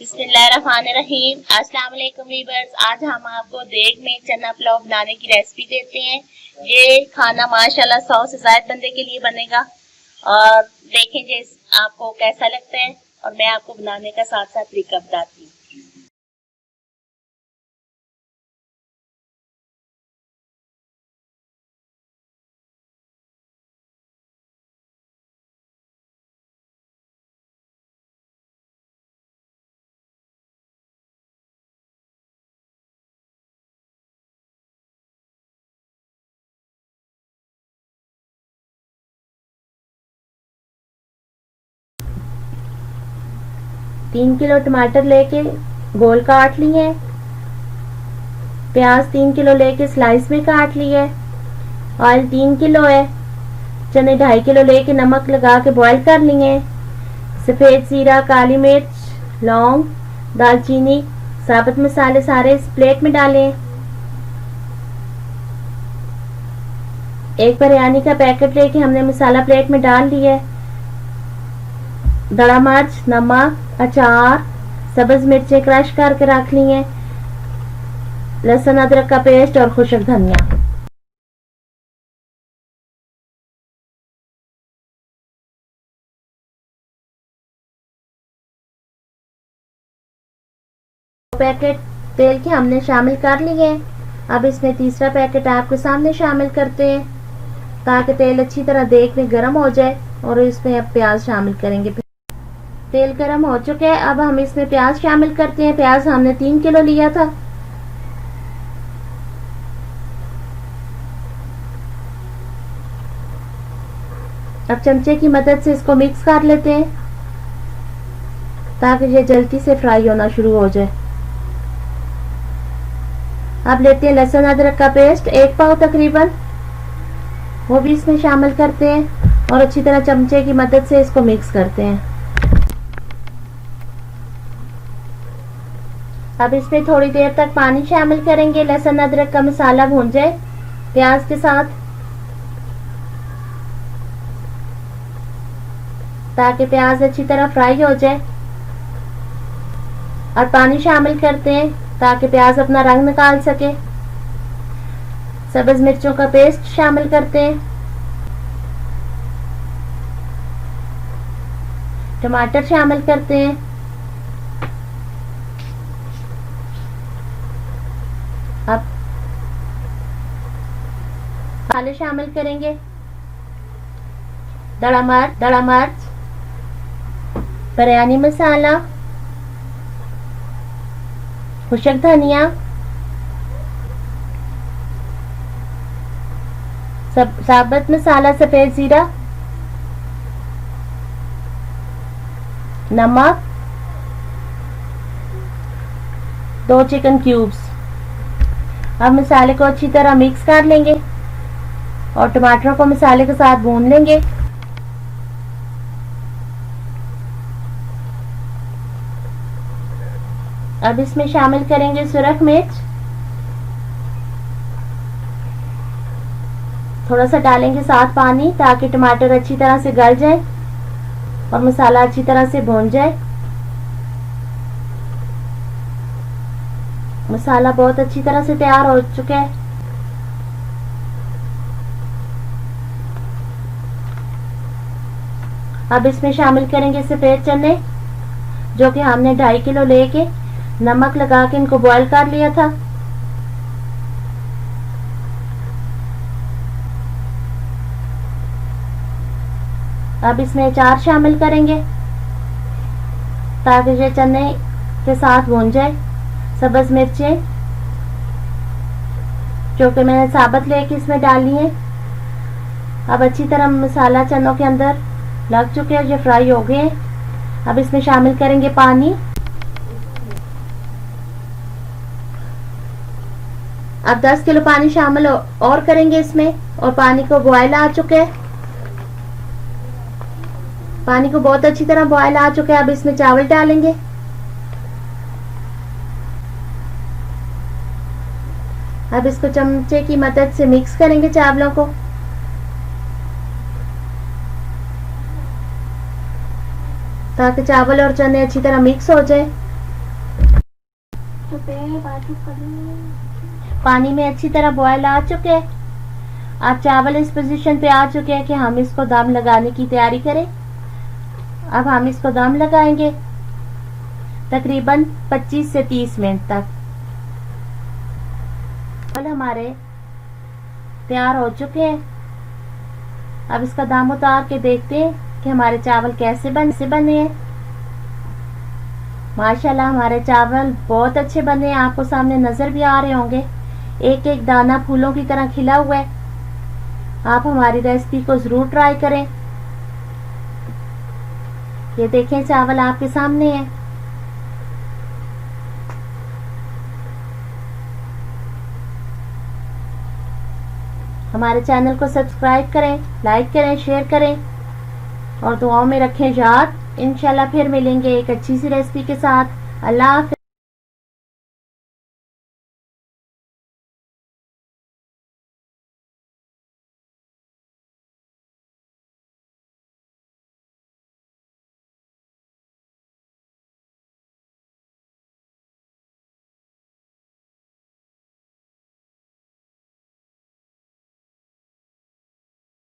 बिस्मिल्लाहिर्रहमानिर्रहीम। अस्सलाम वालेकुम वीवर्स। आज हम आपको देग में चना पुलाव बनाने की रेसिपी देते हैं। ये खाना माशाल्लाह 100 से ज्यादा बंदे के लिए बनेगा और देखें जे आपको कैसा लगता है और मैं आपको बनाने का साथ साथ तरीका बताती हूँ। तीन किलो टमाटर लेके गोल काट लिए, प्याज 3 किलो लेके स्लाइस में काट लिए, ऑयल 3 किलो है, चने 2.5 किलो लेके नमक लगा के बॉईल कर लिए, सफ़ेद जीरा, काली मिर्च, लौंग, दालचीनी, साबुत मसाले सारे इस प्लेट में डालें। एक बिरयानी का पैकेट लेके हमने मसाला प्लेट में डाल लिया। दड़ा मिर्च, नमक, अचार, सब्ज मिर्चें क्रश करके रख ली हैं, लहसुन अदरक का पेस्ट और खुशक धनिया। पैकेट तेल के हमने शामिल कर लिए। अब इसमें तीसरा पैकेट आपके सामने शामिल करते हैं ताकि तेल अच्छी तरह देख में गर्म हो जाए और इसमें अब प्याज शामिल करेंगे। तेल गर्म हो चुका है, अब हम इसमें प्याज शामिल करते हैं। प्याज हमने 3 किलो लिया था। अब चमचे की मदद से इसको मिक्स कर लेते हैं ताकि ये जल्दी से फ्राई होना शुरू हो जाए। अब लेते हैं लहसुन अदरक का पेस्ट 1 पाव तकरीबन, वो भी इसमें शामिल करते हैं और अच्छी तरह चमचे की मदद से इसको मिक्स करते हैं। अब इसमें थोड़ी देर तक पानी शामिल करेंगे, लहसुन अदरक का मसाला भून जाए प्याज के साथ, ताकि प्याज अच्छी तरह फ्राई हो जाए। और पानी शामिल करते हैं ताकि प्याज अपना रंग निकाल सके। सब्ज मिर्चों का पेस्ट शामिल करते हैं। टमाटर शामिल करते हैं। अब मसाले शामिल करेंगे, दड़ा मिर्च, बिरयानी मसाला, खुशक धनिया, साबुत मसाला, सफेद जीरा, नमक, 2 चिकन क्यूब्स। अब मसाले को अच्छी तरह मिक्स कर लेंगे और टमाटरों को मसाले के साथ भून लेंगे। अब इसमें शामिल करेंगे सुरख मिर्च, थोड़ा सा डालेंगे साथ पानी ताकि टमाटर अच्छी तरह से गल जाए और मसाला अच्छी तरह से भून जाए। मसाला बहुत अच्छी तरह से तैयार हो चुका है। अब इसमें शामिल करेंगे सफेद चने, जो कि हमने 2.5 किलो लेके नमक लगा के इनको बॉईल कर लिया था। अब इसमें अचार शामिल करेंगे ताकि ये चने के साथ भून जाए। सब्ज मिर्चें जो कि मैंने साबुत लेके इसमें डाली हैं। अब अच्छी तरह मसाला चनों के अंदर लग चुके हैं, ये फ्राई हो गए हैं। अब इसमें शामिल करेंगे पानी। अब 10 किलो पानी शामिल और करेंगे इसमें और पानी को बॉयल आ चुके हैं। पानी को बहुत अच्छी तरह बॉयल आ चुके हैं। अब इसमें चावल डालेंगे। अब इसको चमचे की मदद से मिक्स करेंगे चावलों को। ताकि चावल और चने अच्छी तरह मिक्स हो जाए। पानी में अच्छी तरह बॉयल आ चुके हैं। अब चावल इस पोजीशन पे आ चुके हैं कि हम इसको दम लगाने की तैयारी करें। अब हम इसको दम लगाएंगे तकरीबन 25 से 30 मिनट तक। चावल हमारे तैयार हो चुके हैं। अब इसका दम उतार के देखते हैं कि हमारे चावल कैसे बने हैं। माशाल्लाह हमारे चावल बहुत अच्छे बने हैं, आपको सामने नजर भी आ रहे होंगे। एक एक दाना फूलों की तरह खिला हुआ है। आप हमारी रेसिपी को जरूर ट्राई करें। ये देखें चावल आपके सामने है। हमारे चैनल को सब्सक्राइब करें, लाइक करें, शेयर करें और दुआओं में रखें याद। इंशाल्लाह फिर मिलेंगे एक अच्छी सी रेसिपी के साथ। अल्लाह हाफ़िज़।